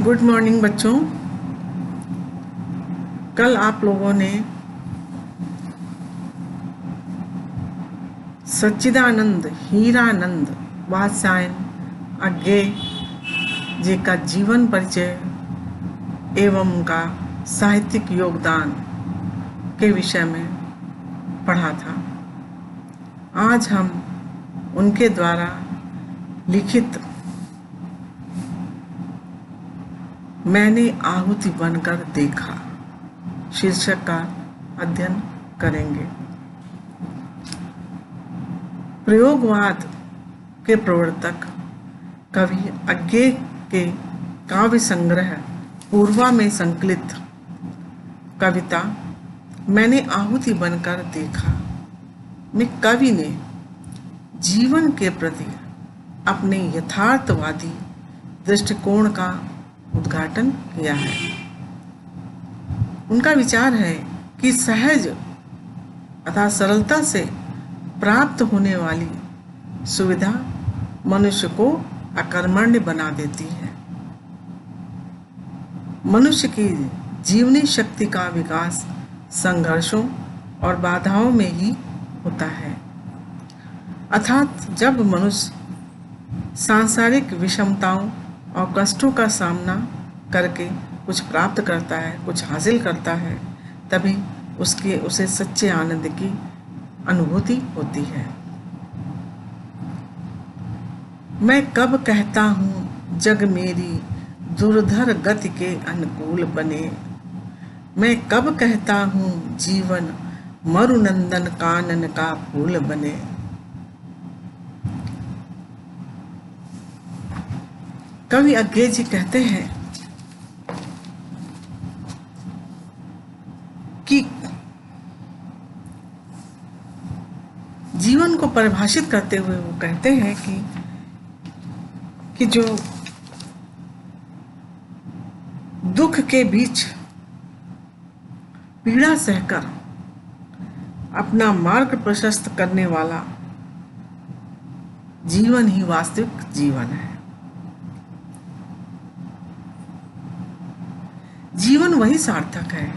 Good morning बच्चों। कल आप लोगों ने सच्चिदानंद हीरानंद वात्स्यायन अज्ञे जी का जीवन परिचय एवं उनका साहित्यिक योगदान के विषय में पढ़ा था। आज हम उनके द्वारा लिखित मैंने आहुति बनकर देखा शीर्षक का अध्ययन करेंगे। प्रयोगवाद के प्रवर्तक कवि अज्ञे के काव्य संग्रह पूर्वा में संकलित कविता मैंने आहुति बनकर देखा में कवि ने जीवन के प्रति अपने यथार्थवादी दृष्टिकोण का उद्घाटन किया है। उनका विचार है कि सहज अथवा सरलता से प्राप्त होने वाली सुविधा मनुष्य को अकर्मण्य बना देती है। मनुष्य की जीवनी शक्ति का विकास संघर्षों और बाधाओं में ही होता है। अर्थात जब मनुष्य सांसारिक विषमताओं और कष्टों का सामना करके कुछ प्राप्त करता है, कुछ हासिल करता है, तभी उसे सच्चे आनंद की अनुभूति होती है। मैं कब कहता हूँ जग मेरी दुर्धर गति के अनुकूल बने। मैं कब कहता हूँ जीवन मरुनंदन कानन का फूल बने। कवि अज्ञे जी कहते हैं कि जीवन को परिभाषित करते हुए वो कहते हैं कि जो दुख के बीच पीड़ा सहकर अपना मार्ग प्रशस्त करने वाला जीवन ही वास्तविक जीवन है। जीवन वही सार्थक है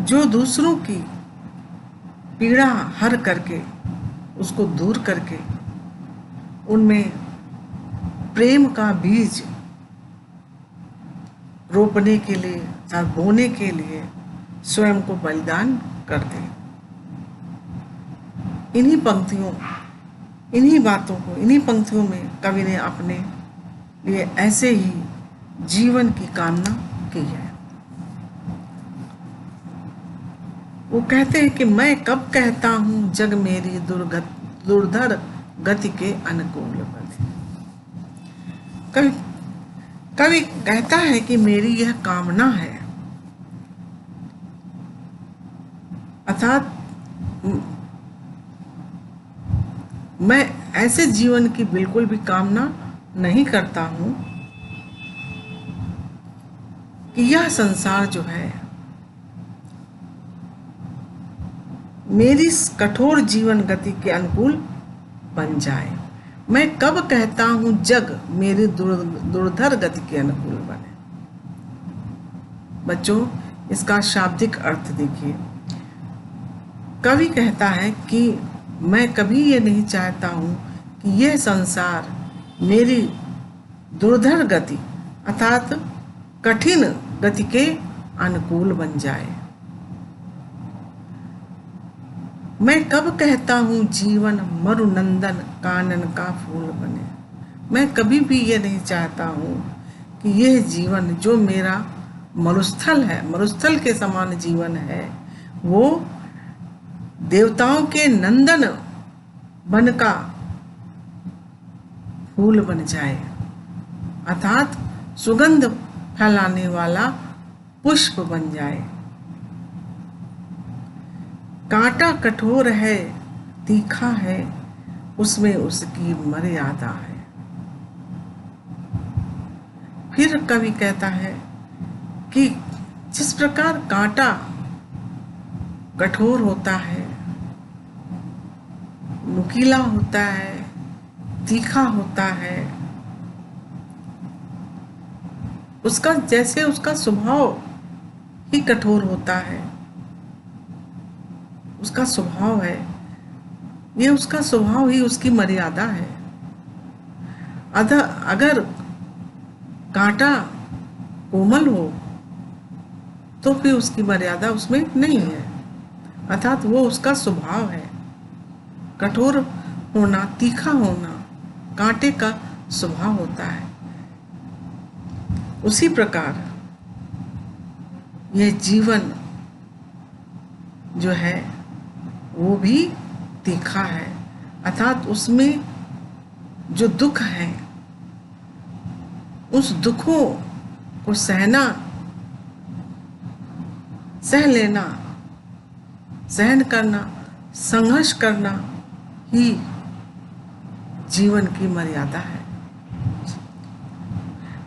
जो दूसरों की पीड़ा हर करके उसको दूर करके उनमें प्रेम का बीज रोपने के लिए या बोने के लिए स्वयं को बलिदान कर दे। इन्हीं पंक्तियों में कवि ने अपने लिए ऐसे ही जीवन की कामना की है। वो कहते हैं कि मैं कब कहता हूँ जग मेरी दुर्धर गति के अनुकूल बने। कवि कहता है कि मेरी यह कामना है, अर्थात मैं ऐसे जीवन की बिल्कुल भी कामना नहीं करता हूँ कि यह संसार जो है मेरी कठोर जीवन गति के अनुकूल बन जाए। मैं कब कहता हूँ जग मेरी दुर्धर गति के अनुकूल बने। बच्चों, इसका शाब्दिक अर्थ देखिए। कवि कहता है कि मैं कभी ये नहीं चाहता हूँ कि यह संसार मेरी दुर्धर गति अर्थात कठिन गति के अनुकूल बन जाए। मैं कब कहता हूँ जीवन मरुनंदन कानन का फूल बने। मैं कभी भी ये नहीं चाहता हूँ कि यह जीवन जो मेरा मरुस्थल है, मरुस्थल के समान जीवन है, वो देवताओं के नंदन वन का फूल बन जाए, अर्थात सुगंध फैलाने वाला पुष्प बन जाए। कांटा कठोर है, तीखा है, उसमें उसकी मर्यादा है। फिर कवि कहता है कि जिस प्रकार कांटा कठोर होता है, नुकीला होता है, तीखा होता है, उसका जैसे उसका स्वभाव ही कठोर होता है, उसका स्वभाव है, ये उसका स्वभाव ही उसकी मर्यादा है। अगर कांटा कोमल हो तो फिर उसकी मर्यादा उसमें नहीं है, अर्थात वो उसका स्वभाव है। कठोर होना, तीखा होना कांटे का स्वभाव होता है। उसी प्रकार यह जीवन जो है वो भी तीखा है, अर्थात उसमें जो दुख है, उस दुखों को सहना, सह लेना, सहन करना, संघर्ष करना ही जीवन की मर्यादा है।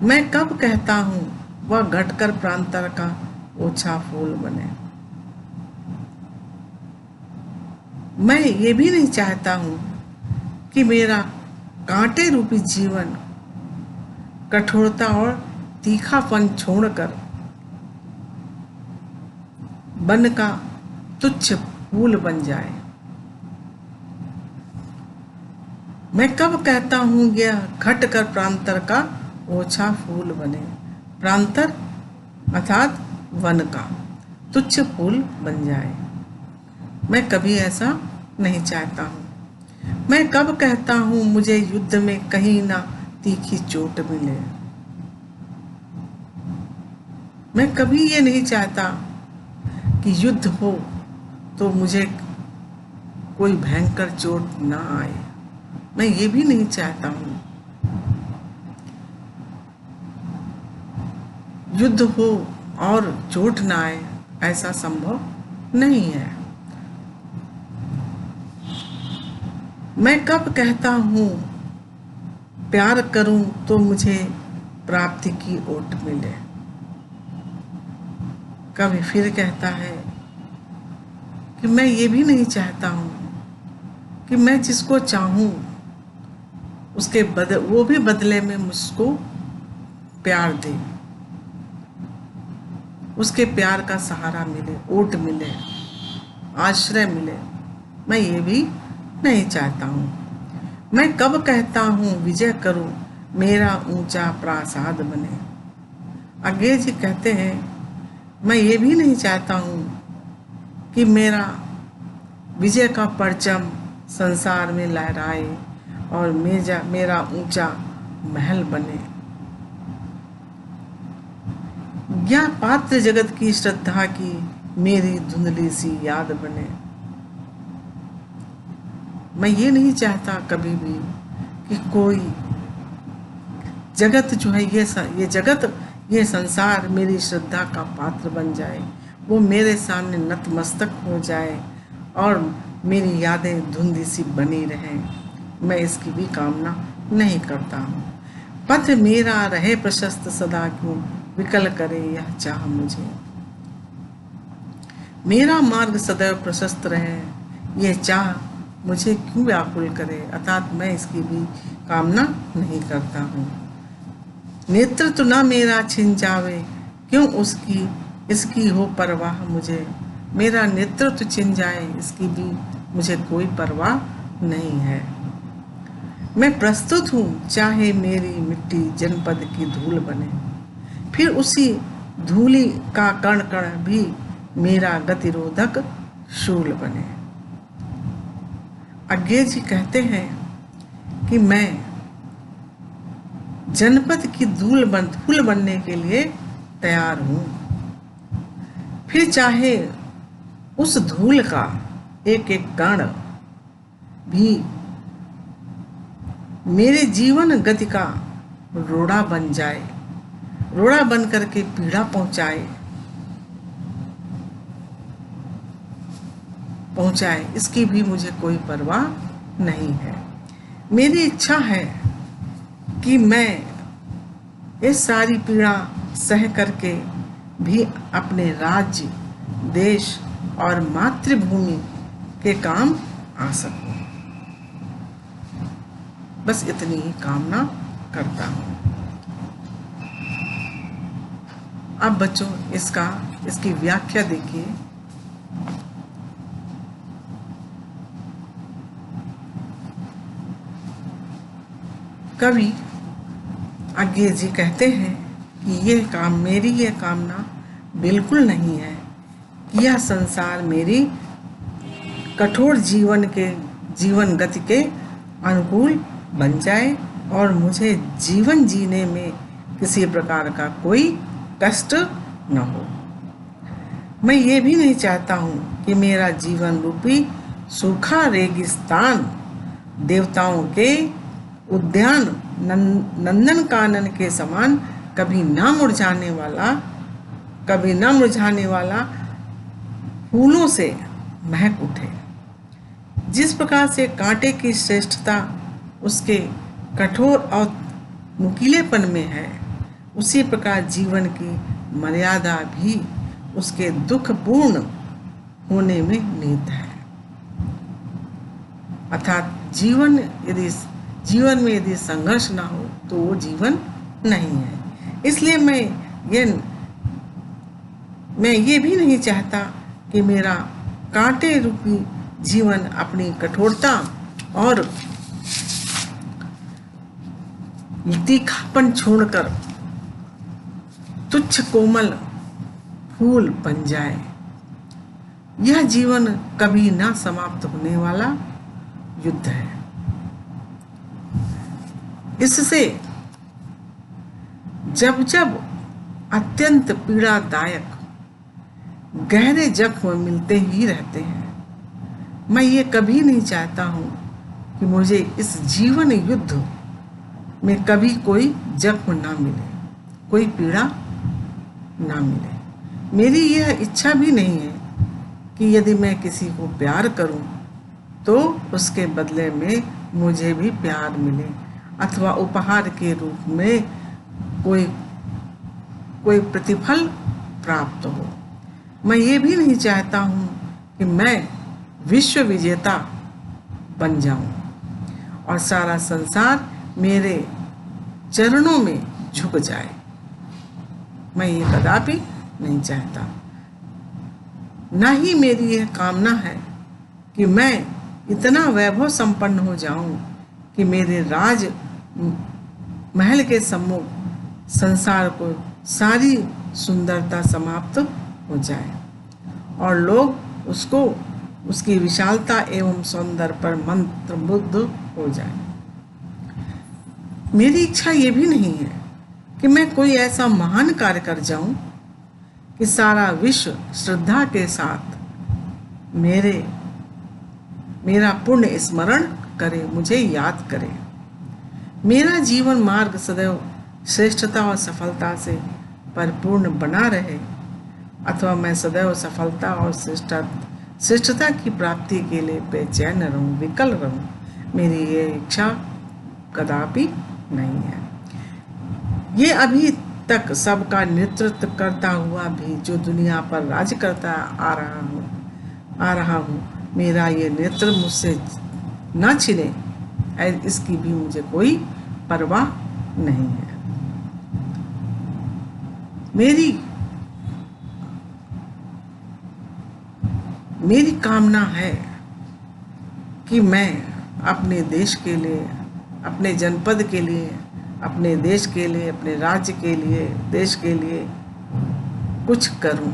मैं कब कहता हूं वह घटकर प्रांतर का ओछा फूल बने। मैं ये भी नहीं चाहता हूं कि मेरा कांटे रूपी जीवन कठोरता और तीखापन छोड़कर वन का तुच्छ फूल बन जाए। मैं कब कहता हूं यह घट कर प्रांतर का ओछा फूल बने। प्रांतर अर्थात वन का तुच्छ फूल बन जाए। मैं कभी ऐसा नहीं चाहता हूं। मैं कब कहता हूं मुझे युद्ध में कहीं ना तीखी चोट मिले। मैं कभी ये नहीं चाहता कि युद्ध हो तो मुझे कोई भयंकर चोट ना आए। मैं ये भी नहीं चाहता हूं युद्ध हो और चोट ना आए, ऐसा संभव नहीं है। मैं कब कहता हूं प्यार करूं तो मुझे प्राप्ति की ओट मिले। कभी फिर कहता है कि मैं ये भी नहीं चाहता हूं कि मैं जिसको चाहूं उसके वो भी बदले में मुझको प्यार दे, उसके प्यार का सहारा मिले, ओट मिले, आश्रय मिले। मैं ये भी नहीं चाहता हूं। मैं कब कहता हूं विजय करूं मेरा ऊंचा प्रासाद बने। आगे जी कहते हैं मैं ये भी नहीं चाहता हूं कि मेरा विजय का परचम संसार में लहराए और मेरा ऊंचा महल बने, या पात्र जगत की श्रद्धा की मेरी धुंधली सी याद बने। मैं ये नहीं चाहता कभी भी कि कोई जगत जो है, ये जगत, ये संसार मेरी श्रद्धा का पात्र बन जाए, वो मेरे सामने नतमस्तक हो जाए और मेरी यादें धुंधली सी बनी रहें। मैं इसकी भी कामना नहीं करता हूँ। पथ मेरा रहे प्रशस्त सदा क्यों विकल करे यह चाह मुझे। मेरा मार्ग सदैव प्रशस्त रहे, यह चाह मुझे क्यों व्याकुल करे, अर्थात मैं इसकी भी कामना नहीं करता हूँ। नेतृत्व न मेरा छिन जावे क्यों इसकी हो परवाह मुझे। मेरा नेतृत्व छिन जाए इसकी भी मुझे कोई परवाह नहीं है। मैं प्रस्तुत हूँ चाहे मेरी मिट्टी जनपद की धूल बने, फिर उसी धूली का कण कण भी मेरा गतिरोधक शूल बने। आगे जी कहते हैं कि मैं जनपद की धूल बनने के लिए तैयार हूं, फिर चाहे उस धूल का एक एक कण भी मेरे जीवन गति का रोड़ा बन जाए, रोड़ा बन करके पीड़ा पहुंचाए, इसकी भी मुझे कोई परवाह नहीं है। मेरी इच्छा है कि मैं ये सारी पीड़ा सह करके भी अपने राज्य, देश और मातृभूमि के काम आ सकूं। बस इतनी ही कामना करता हूं। अब बच्चों इसकी व्याख्या देखिए। कवि आज्ञे जी कहते हैं कि मेरी यह कामना बिल्कुल नहीं है कि यह संसार मेरी कठोर जीवन गति के अनुकूल बन जाए और मुझे जीवन जीने में किसी प्रकार का कोई कष्ट न हो। मैं ये भी नहीं चाहता हूँ कि मेरा जीवन रूपी सूखा रेगिस्तान देवताओं के उद्यान नंदन कानन के समान कभी ना मुरझाने वाला फूलों से महक उठे। जिस प्रकार से कांटे की श्रेष्ठता उसके कठोर और नुकीलेपन में है, उसी प्रकार जीवन की मर्यादा भी उसके दुखपूर्ण होने में निहित है। अर्थात जीवन में यदि संघर्ष ना हो तो वो जीवन नहीं है। इसलिए मैं ये भी नहीं चाहता कि मेरा कांटे रूपी जीवन अपनी कठोरता और तीखापन छोड़कर तुच्छ कोमल फूल बन जाए। यह जीवन कभी ना समाप्त होने वाला युद्ध है। इससे जब जब अत्यंत पीड़ादायक गहरे जख्म मिलते ही रहते हैं, मैं ये कभी नहीं चाहता हूँ कि मुझे इस जीवन युद्ध में कभी कोई जख्म ना मिले, कोई पीड़ा ना मिले। मेरी यह इच्छा भी नहीं है कि यदि मैं किसी को प्यार करूं तो उसके बदले में मुझे भी प्यार मिले अथवा उपहार के रूप में कोई प्रतिफल प्राप्त हो। मैं ये भी नहीं चाहता हूँ कि मैं विश्व विजेता बन जाऊं और सारा संसार मेरे चरणों में झुक जाए। मैं ये कदापि नहीं चाहता। ना ही मेरी यह कामना है कि मैं इतना वैभव संपन्न हो जाऊं कि मेरे राज महल के सम्मुख संसार को सारी सुंदरता समाप्त हो जाए और लोग उसकी विशालता एवं सौंदर्य पर मंत्रमुग्ध हो जाए। मेरी इच्छा ये भी नहीं है कि मैं कोई ऐसा महान कार्य कर जाऊं कि सारा विश्व श्रद्धा के साथ मेरा पुण्य स्मरण करे, मुझे याद करे। मेरा जीवन मार्ग सदैव श्रेष्ठता और सफलता से परिपूर्ण बना रहे अथवा मैं सदैव सफलता और श्रेष्ठता की प्राप्ति के लिए बेचैन रहूं, विकल रहूं, मेरी ये इच्छा कदापि नहीं है। ये अभी तक सबका नेतृत्व करता हुआ भी जो दुनिया पर राज्य करता आ रहा हूँ, मेरा ये नेतृत्व मुझसे न छिने, इसकी भी मुझे कोई परवाह नहीं है। मेरी कामना है कि मैं अपने देश के लिए, अपने जनपद के लिए, अपने देश के लिए, अपने राज्य के लिए, देश के लिए कुछ करूं।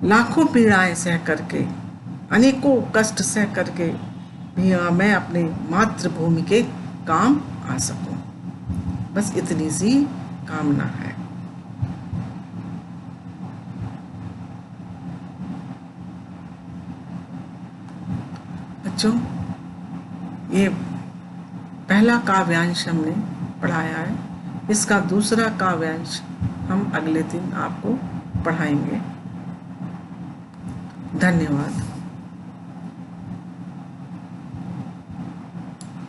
लाखों पीड़ाएं सह करके, अनेकों कष्ट सह करके भी मैं अपने मातृभूमि के काम आ सकूं। बस इतनी सी कामना है। बच्चों, ये पहला काव्यांश हमने पढ़ाया है। इसका दूसरा काव्यांश हम अगले दिन आपको पढ़ाएंगे। धन्यवाद।